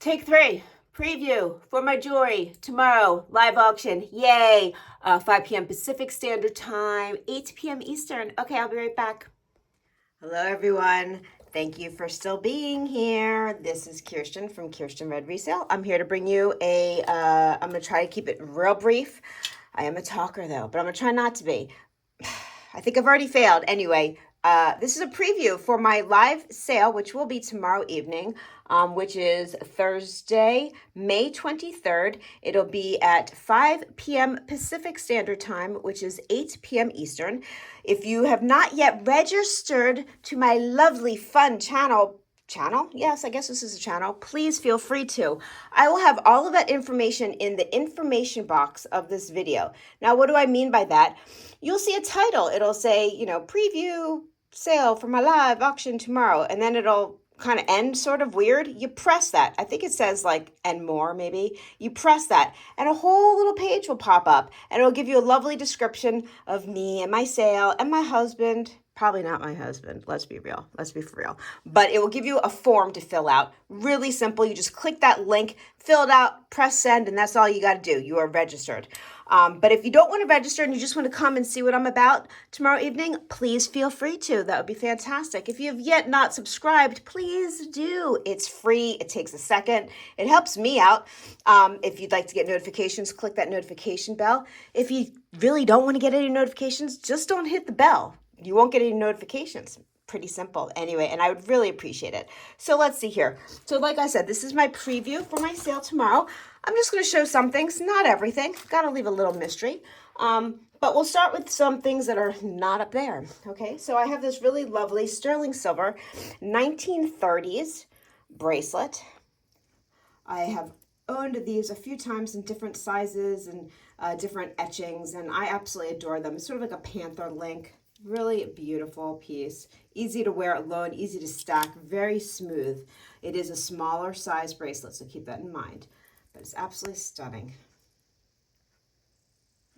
Take 3, preview for my jewelry tomorrow, live auction, yay, 5 p.m. Pacific Standard Time, 8 p.m. Eastern. Okay, I'll be right back. Hello, everyone. Thank you for still being here. This is Kirsten from Kierstenredresale. I'm here to bring you I'm going to try to keep it real brief. I am a talker, though, but I'm going to try not to be. I think I've already failed. Anyway, this is a preview for my live sale, which will be tomorrow evening, which is Thursday, May 23rd. It'll be at 5 p.m. Pacific Standard Time, which is 8 p.m. Eastern. If you have not yet registered to my lovely, fun channel, yes, I guess this is a channel, please feel free to. I will have all of that information in the information box of this video. Now, what do I mean by that? You'll see a title. It'll say, preview sale for my live auction tomorrow, and then it'll kind of end sort of weird. You press that. I think it says like and more maybe. You press that and a whole little page will pop up, and it'll give you a lovely description of me and my sale and my husband. Probably not my husband. Let's be real. Let's be for real. But it will give you a form to fill out. Really simple. You just click that link, fill it out, press send, and that's all you got to do. You are registered. But if you don't want to register and you just want to come and see what I'm about tomorrow evening, please feel free to. That would be fantastic. If you have yet not subscribed, please do. It's free. It takes a second. It helps me out. If you'd like to get notifications, click that notification bell. If you really don't want to get any notifications, just don't hit the bell. You won't get any notifications. Pretty simple anyway, and I would really appreciate it. So let's see here. So like I said, this is my preview for my sale tomorrow. I'm just going to show some things, not everything. Got to leave a little mystery. But we'll start with some things that are not up there. Okay, so I have this really lovely sterling silver 1930s bracelet. I have owned these a few times in different sizes and different etchings, and I absolutely adore them. It's sort of like a panther link. Really beautiful piece. Easy to wear alone, easy to stack, very smooth. It is a smaller size bracelet, so keep that in mind. But it's absolutely stunning.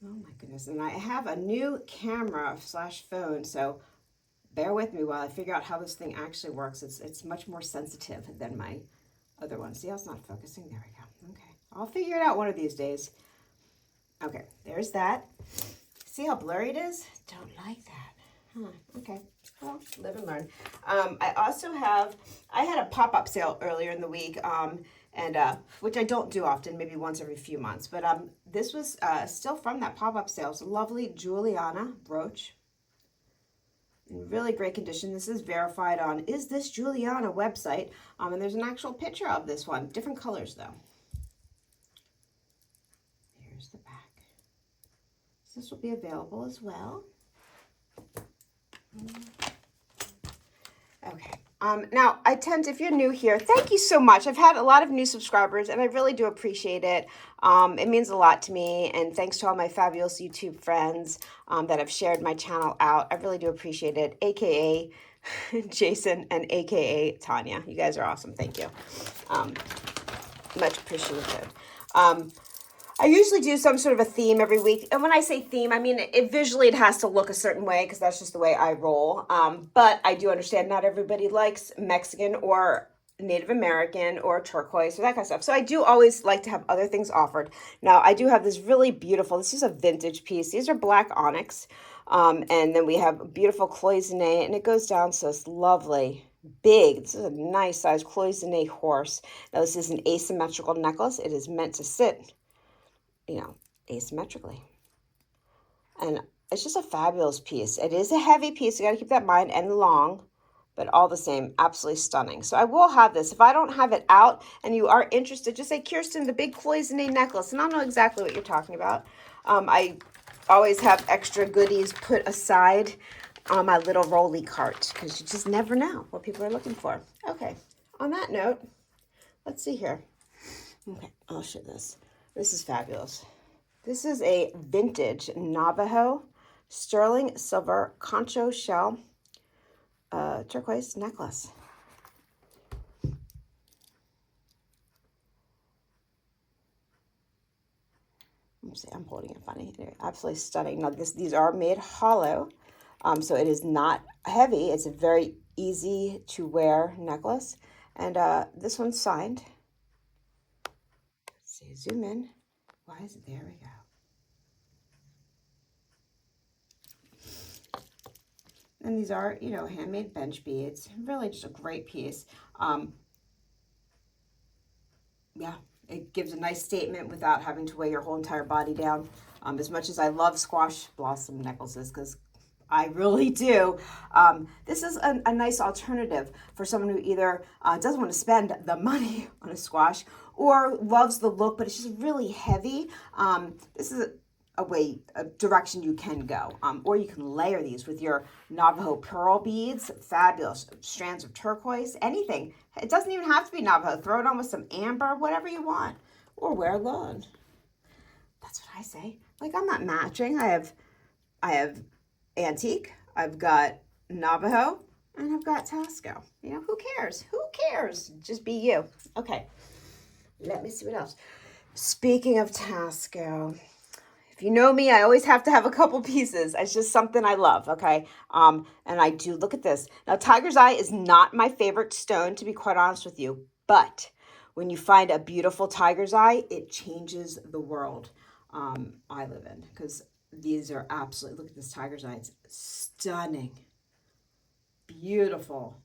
Oh my goodness. And I have a new camera / phone, so bear with me while I figure out how this thing actually works. It's much more sensitive than my other one. See how it's not focusing? There we go. Okay. I'll figure it out one of these days. Okay, there's that. See how blurry it is? Don't like that. Okay. Well, live and learn. I also I had a pop-up sale earlier in the week, which I don't do often, maybe once every few months. But this was still from that pop-up sale. It's a lovely Juliana brooch. In really great condition. This is verified on Is This Juliana website. And there's an actual picture of this one. Different colors, though. Here's the back. So this will be available as well. Okay. Now, if you're new here, thank you so much. I've had a lot of new subscribers, and I really do appreciate it. It means a lot to me, and thanks to all my fabulous YouTube friends that have shared my channel out. I really do appreciate it, a.k.a. Jason and a.k.a. Tanya. You guys are awesome. Thank you. Much appreciated. I usually do some sort of a theme every week. And when I say theme, I mean, visually it has to look a certain way because that's just the way I roll. But I do understand not everybody likes Mexican or Native American or turquoise or that kind of stuff. So I do always like to have other things offered. Now, I do have this really beautiful, this is a vintage piece. These are black onyx. And then we have a beautiful cloisonne, and it goes down so it's lovely. Big. This is a nice size cloisonne horse. Now, this is an asymmetrical necklace. It is meant to sit asymmetrically. And it's just a fabulous piece. It is a heavy piece. You got to keep that in mind, and long, but all the same, absolutely stunning. So I will have this. If I don't have it out and you are interested, just say, Kirsten, the big cloisonne necklace. And I'll know exactly what you're talking about. I always have extra goodies put aside on my little rolly cart because you just never know what people are looking for. Okay. On that note, let's see here. Okay. I'll show this. This is fabulous. This is a vintage Navajo sterling silver concho shell turquoise necklace. I'm holding it funny. Anyway, absolutely stunning. Now these are made hollow, so it is not heavy. It's a very easy to wear necklace, and this one's signed. see, zoom in. Why is it? There we go. And these are, you know, handmade bench beads. Really just a great piece. Yeah, it gives a nice statement without having to weigh your whole entire body down. As much as I love squash blossom necklaces, because I really do, this is a nice alternative for someone who either doesn't want to spend the money on a squash or loves the look, but it's just really heavy. This is a direction you can go. Or you can layer these with your Navajo pearl beads, fabulous strands of turquoise, anything. It doesn't even have to be Navajo. Throw it on with some amber, whatever you want. Or wear lawn. That's what I say. Like, I'm not matching. I have antique, I've got Navajo, and I've got Tasco. You know, who cares? Who cares? Just be you. Okay, let me see what else. Speaking of Tasco, if you know me, I always have to have a couple pieces. It's just something I love, okay? And I do, look at this. Now, tiger's eye is not my favorite stone, to be quite honest with you, but when you find a beautiful tiger's eye, it changes the world I live in, because these are absolutely, look at this tiger's eye. It's stunning, beautiful,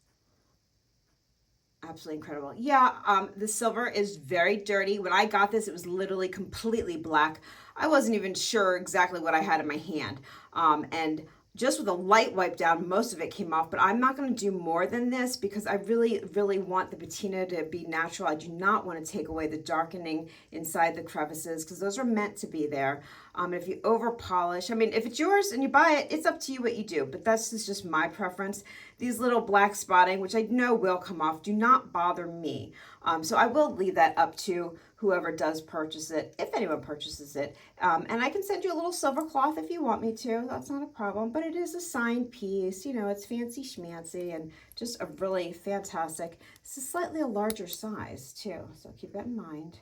absolutely incredible. Yeah, the silver is very dirty. When I got this, it was literally completely black. I wasn't even sure exactly what I had in my hand. And just with a light wipe down, most of it came off, but I'm not going to do more than this because I really, really want the patina to be natural. I do not want to take away the darkening inside the crevices because those are meant to be there. If you over polish, I mean, if it's yours and you buy it, it's up to you what you do, but that's just my preference. These little black spotting, which I know will come off, do not bother me. So I will leave that up to whoever does purchase it, if anyone purchases it. And I can send you a little silver cloth if you want me to. That's not a problem. But it is a signed piece. You know, it's fancy schmancy and just a really fantastic. This is slightly a larger size too, so keep that in mind.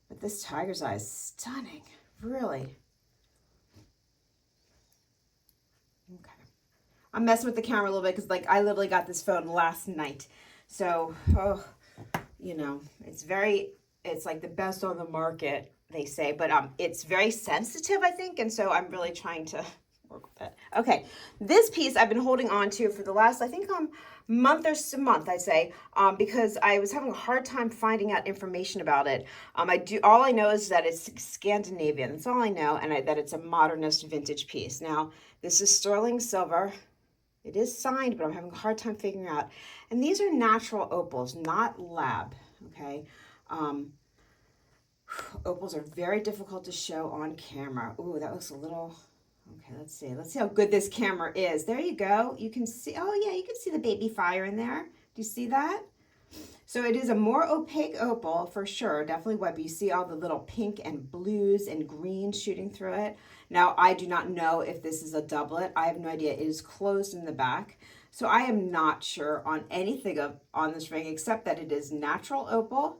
But this tiger's eye is stunning, really. Okay. I'm messing with the camera a little bit because, like, I literally got this phone last night. So, you know, it's like the best on the market, they say, but it's very sensitive, I think, and so I'm really trying to work with it. Okay, this piece I've been holding on to for the last, I think, month, I'd say, because I was having a hard time finding out information about it. All I know is that it's Scandinavian. That's all I know, and that it's a modernist vintage piece. Now, this is sterling silver. It is signed, but I'm having a hard time figuring out. And these are natural opals, not lab, okay? Opals are very difficult to show on camera. Ooh, that looks a little, okay, let's see. Let's see how good this camera is. There you go. You can see, oh yeah, you can see the baby fire in there. Do you see that? So it is a more opaque opal for sure, definitely white, but you see all the little pink and blues and greens shooting through it. Now, I do not know if this is a doublet. I have no idea. It is closed in the back. So I am not sure on anything on this ring except that it is natural opal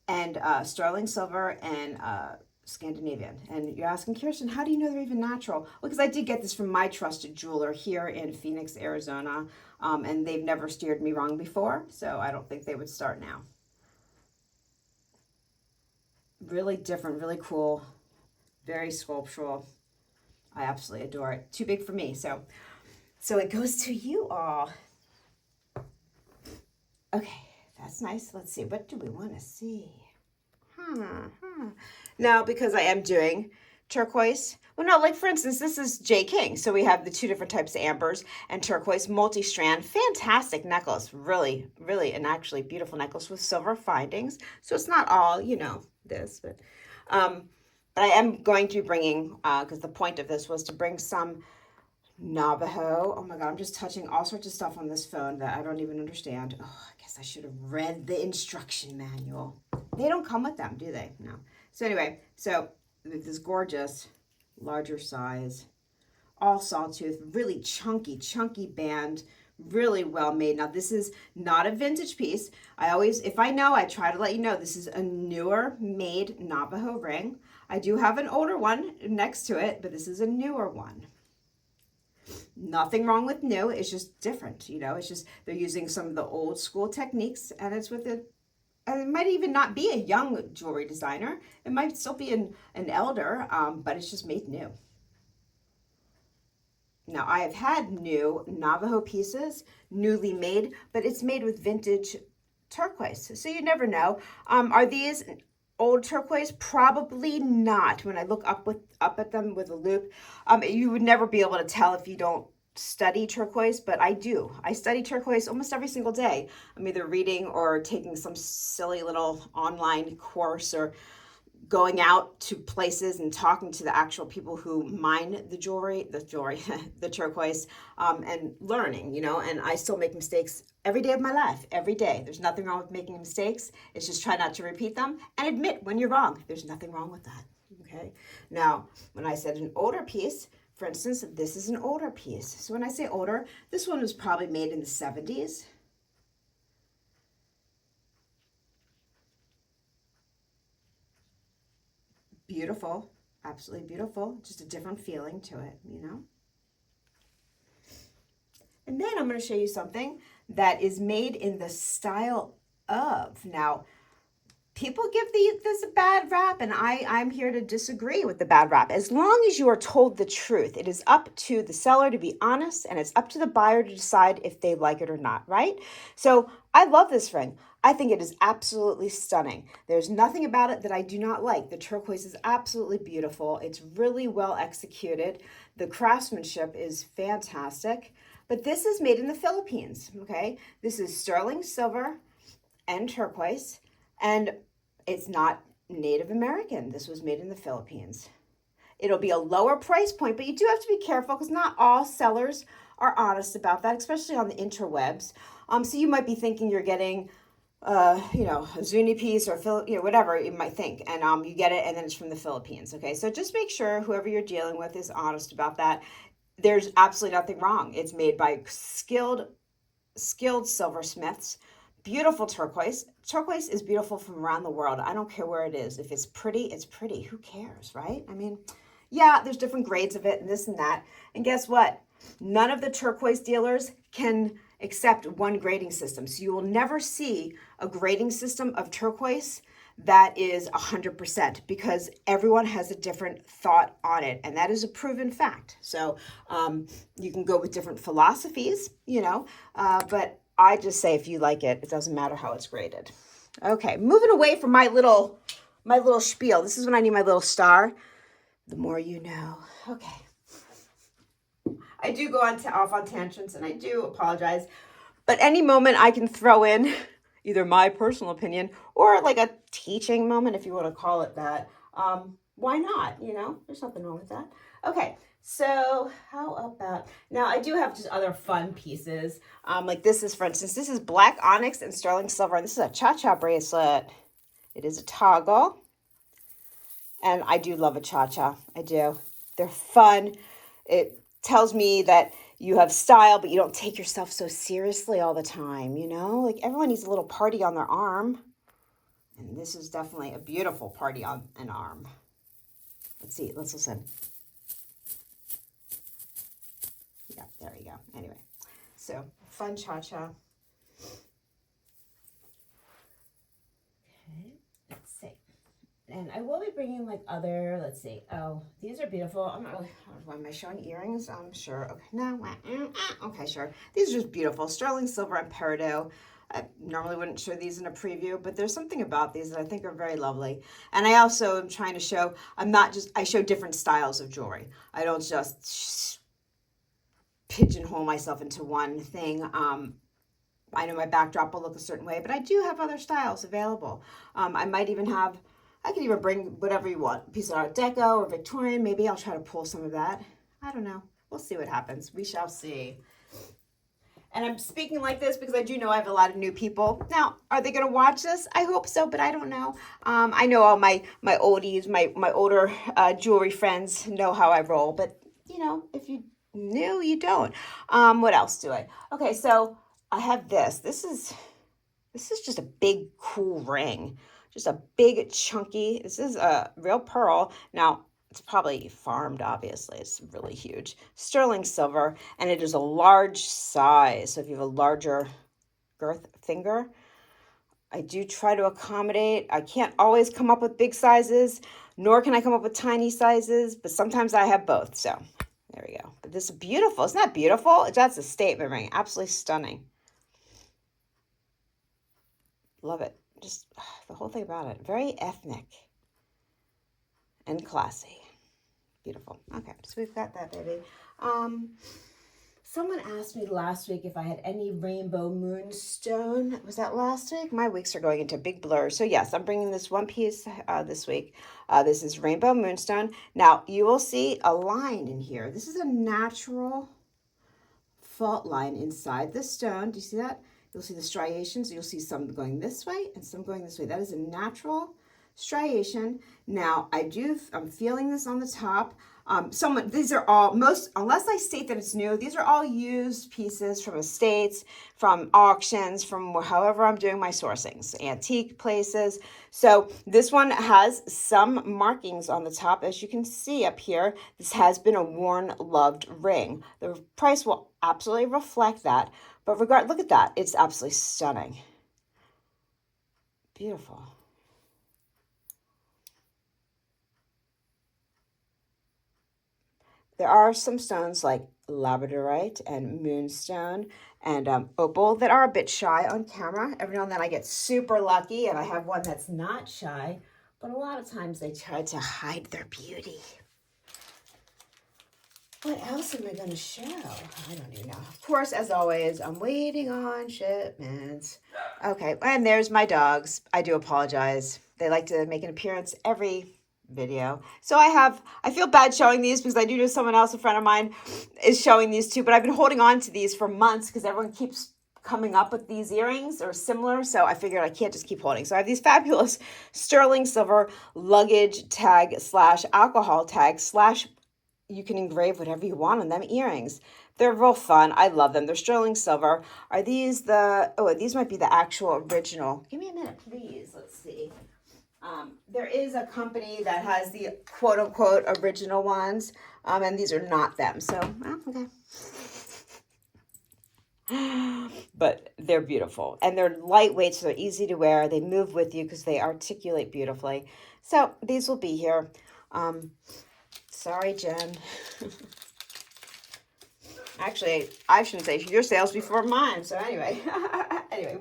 and sterling silver and Scandinavian. And you're asking, Kirsten, how do you know they're even natural? Well, because I did get this from my trusted jeweler here in Phoenix, Arizona, and they've never steered me wrong before, so I don't think they would start now. Really different, really cool, very sculptural. I absolutely adore it. Too big for me, so it goes to you all. Okay, that's nice. Let's see, what do we want to see? Now, because I am doing turquoise, well, no, like for instance, this is J. King. So we have the two different types of ambers and turquoise multi-strand, fantastic necklace, really, really, and actually beautiful necklace with silver findings. So it's not all, you know, this, but I am going to be bringing, because the point of this was to bring some Navajo. Oh my God, I'm just touching all sorts of stuff on this phone that I don't even understand. Oh, I guess I should have read the instruction manual. They don't come with them, do they? No. So anyway, so this gorgeous, larger size, all sawtooth, really chunky band, really well made. Now this is not a vintage piece. I always, if I know, I try to let you know this is a newer made Navajo ring. I do have an older one next to it, but this is a newer one. Nothing wrong with new, it's just different, you know, it's just they're using some of the old school techniques and it's with and it might even not be a young jewelry designer. It might still be an elder, but it's just made new. Now, I have had new Navajo pieces, newly made, but it's made with vintage turquoise. So you never know. Are these old turquoise? Probably not. When I look up at them with a loupe, you would never be able to tell if you don't study turquoise, but I do. I study turquoise almost every single day. I'm either reading or taking some silly little online course or going out to places and talking to the actual people who mine the jewelry, the turquoise, and learning, and I still make mistakes every day of my life, every day. There's nothing wrong with making mistakes. It's just try not to repeat them and admit when you're wrong. There's nothing wrong with that. Okay. Now, when I said an older piece, for instance, this is an older piece. So when I say older, this one was probably made in the 70s. Beautiful, absolutely beautiful. Just a different feeling to it. And then I'm going to show you something that is made in the style of. Now, people give this a bad rap, and I'm here to disagree with the bad rap. As long as you are told the truth, it is up to the seller to be honest, and it's up to the buyer to decide if they like it or not, right? So I love this ring. I think it is absolutely stunning. There's nothing about it that I do not like. The turquoise is absolutely beautiful. It's really well executed. The craftsmanship is fantastic. But this is made in the Philippines, okay? This is sterling silver and turquoise, and it's not Native American. This was made in the Philippines. It'll be a lower price point, but you do have to be careful because not all sellers are honest about that, especially on the interwebs. So you might be thinking you're getting, a Zuni piece or whatever you might think, and you get it, and then it's from the Philippines. Okay, so just make sure whoever you're dealing with is honest about that. There's absolutely nothing wrong. It's made by skilled silversmiths. Beautiful turquoise. Turquoise is beautiful from around the world. I don't care where it is. If it's pretty, it's pretty. Who cares, right? I mean, yeah, there's different grades of it and this and that. And guess what? None of the turquoise dealers can accept one grading system. So you will never see a grading system of turquoise that is 100% because everyone has a different thought on it, and that is a proven fact. So you can go with different philosophies, but I just say if you like it, it doesn't matter how it's graded. Okay, moving away from my little spiel. This is when I need my little star. The more you know. Okay. I do go off on tangents, and I do apologize, but any moment I can throw in either my personal opinion or like a teaching moment, if you want to call it that. Why not? There's nothing wrong with that. Okay, so how about, now I do have just other fun pieces. Like this is, for instance, this is black onyx and sterling silver. This is a cha-cha bracelet. It is a toggle. And I do love a cha-cha. I do. They're fun. It tells me that you have style, but you don't take yourself so seriously all the time, Like everyone needs a little party on their arm. And this is definitely a beautiful party on an arm. Let's see. Let's listen. Yeah, there we go. Anyway, so fun cha-cha. Okay, let's see. And I will be bringing like other, let's see. Oh, these are beautiful. I'm not really, why am I showing earrings? I'm sure. Okay, no. Okay, sure. These are just beautiful. Sterling silver and peridot. I normally wouldn't show these in a preview, but there's something about these that I think are very lovely. And I also am trying to show, I show different styles of jewelry. I don't just pigeonhole myself into one thing. I know my backdrop will look a certain way, but I do have other styles available. I could even bring whatever you want, a piece of Art Deco or Victorian. Maybe I'll try to pull some of that. I don't know. We'll see what happens. We shall see. And I'm speaking like this because I do know I have a lot of new people. Now, are they going to watch this? I hope so, but I don't know. I know all my oldies, my older jewelry friends know how I roll. But, if you knew, you don't. What else do I? Okay, so I have this. This is just a big, cool ring. Just a big, chunky, this is a real pearl. Now, it's probably farmed, obviously. It's really huge. Sterling silver, and it is a large size. So if you have a larger girth finger, I do try to accommodate. I can't always come up with big sizes, nor can I come up with tiny sizes, but sometimes I have both. So there we go. But this is beautiful. Isn't that beautiful? That's a statement ring. Absolutely stunning. Love it. Just the whole thing about it. Very ethnic and classy. Beautiful. Okay, so we've got that, baby. Someone asked me last week if I had any rainbow moonstone. Was that last week? My weeks are going into big blur. So yes, I'm bringing this one piece this week. This is rainbow moonstone. Now, you will see a line in here. This is a natural fault line inside the stone. Do you see that? You'll see the striations. You'll see some going this way and some going this way. That is a natural striation. Now, I'm feeling this on the top. These are all, unless I state that it's new, these are all used pieces from estates, from auctions, from however I'm doing my sourcings, antique places. So this one has some markings on the top. As you can see up here, this has been a worn, loved ring. The price will absolutely reflect that. But look at that. It's absolutely stunning. Beautiful. There are some stones like labradorite and moonstone and opal that are a bit shy on camera. Every now and then I get super lucky and I have one that's not shy, but a lot of times they try to hide their beauty. What else am I going to show? I don't even know. Of course, as always, I'm waiting on shipments. Okay, and there's my dogs. I do apologize. They like to make an appearance every video. So I feel bad showing these because I do know someone else, a friend of mine, is showing these too, but I've been holding on to these for months because everyone keeps coming up with these earrings or similar, so I figured I can't just keep holding. So I have these fabulous sterling silver luggage tag / alcohol tag / you can engrave whatever you want on them earrings. They're real fun. I love them. They're sterling silver. Are these these might be the actual original. Give me a minute, please. Let's see. There is a company that has the quote unquote original ones, and these are not them. So, okay. But they're beautiful and they're lightweight, so they're easy to wear. They move with you because they articulate beautifully. So these will be here. Sorry, Jen. Actually, I shouldn't say your sales before mine. So anyway,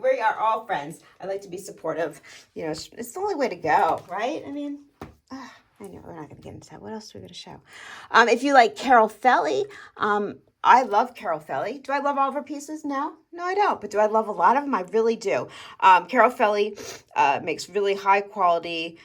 we are all friends. I like to be supportive. You know, it's the only way to go, right? I mean, I know we're not going to get into that. What else are we going to show? If you like Carol Felly, I love Carol Felly. Do I love all of her pieces? No, I don't. But do I love a lot of them? I really do. Carol Felly makes really high quality,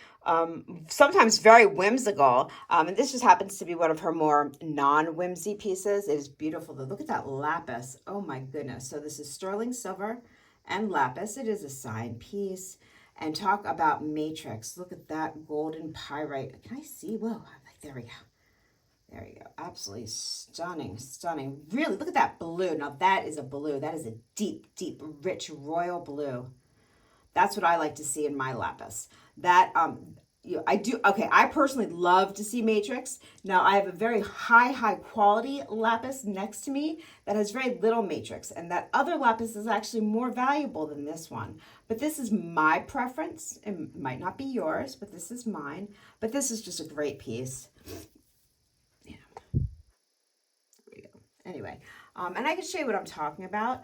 sometimes very whimsical. And this just happens to be one of her more non-whimsy pieces. It is beautiful though. Look at that lapis. Oh my goodness. So this is sterling silver and lapis. It is a signed piece. And talk about matrix. Look at that golden pyrite. Can I see? Whoa, there we go. There you go. Absolutely stunning, stunning. Really, look at that blue. Now that is a blue. That is a deep, deep, rich royal blue. That's what I like to see in my lapis. That I do. Okay, I personally love to see matrix. Now I have a very high quality lapis next to me that has very little matrix, and that other lapis is actually more valuable than this one. But this is my preference. It might not be yours, but this is mine. But this is just a great piece. Yeah. There we go. Anyway. And I can show you what I'm talking about.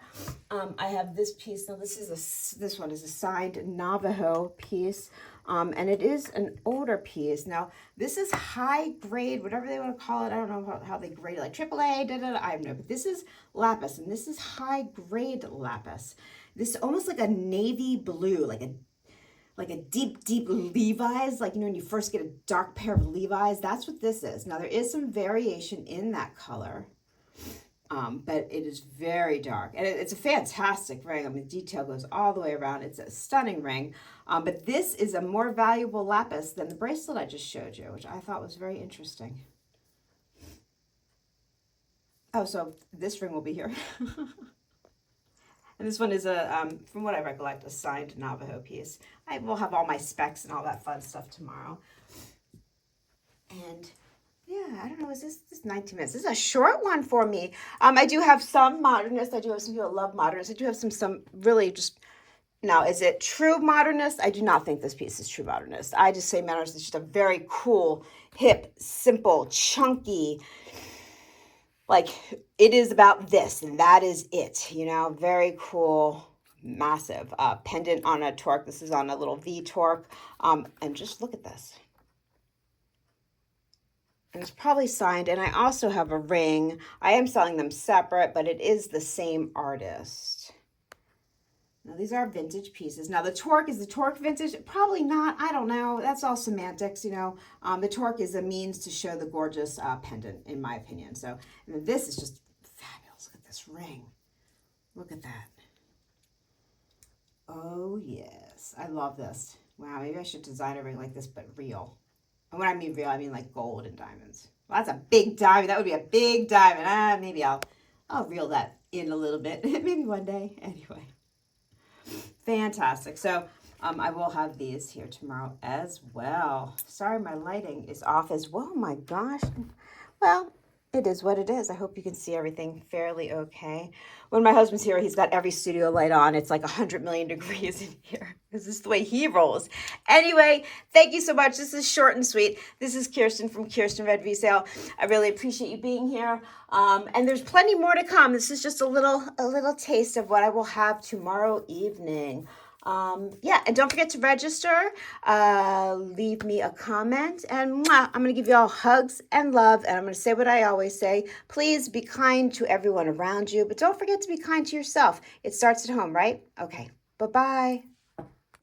I have this piece. Now this one is a signed Navajo piece. And it is an older piece. Now this is high grade, whatever they want to call it. I don't know how they grade it, like AAA, I don't know. But this is lapis, and this is high grade lapis. This is almost like a navy blue, like a deep, deep Levi's, like, you know, when you first get a dark pair of Levi's, that's what this is. Now there is some variation in that color. But it is very dark, and it's a fantastic ring. I mean, the detail goes all the way around. It's a stunning ring, but this is a more valuable lapis than the bracelet I just showed you, which I thought was very interesting. Oh, so this ring will be here. And this one is from what I recollect, a signed Navajo piece. I will have all my specs and all that fun stuff tomorrow. And yeah, I don't know, is this 19 minutes? This is a short one for me. I do have some modernists. I do have some people that love modernists. I do have some really just Now, is it true modernist? I do not think this piece is true modernist. I just say modernist is just a very cool, hip, simple, chunky, like it is about this and that is it, you know, very cool, massive pendant on a torque. This is on a little V torque. And just look at this. And it's probably signed. And I also have a ring. I am selling them separate, but it is the same artist. Now, these are vintage pieces. Now, the torque, is the torque vintage? Probably not. I don't know. That's all semantics, you know. The torque is a means to show the gorgeous pendant, in my opinion. So, and then this is just fabulous. Look at this ring. Look at that. Oh, yes. I love this. Wow, maybe I should design a ring like this, but real. And when I mean real, I mean like gold and diamonds. Well, that's a big diamond. That would be a big diamond. Maybe I'll reel that in a little bit. Maybe one day. Anyway. Fantastic. So I will have these here tomorrow as well. Sorry, my lighting is off as well. Oh my gosh. Well, it is what it is. I hope you can see everything fairly okay. When my husband's here, he's got every studio light on. It's like 100 million degrees in here. This is the way he rolls. Anyway, thank you so much. This is short and sweet. This is Kirsten from Kierstenredresale. I really appreciate you being here. And there's plenty more to come. This is just a little taste of what I will have tomorrow evening. Yeah, and don't forget to register, leave me a comment, and I'm going to give you all hugs and love, and I'm going to say what I always say. Please be kind to everyone around you, but don't forget to be kind to yourself. It starts at home, right? Okay, bye-bye.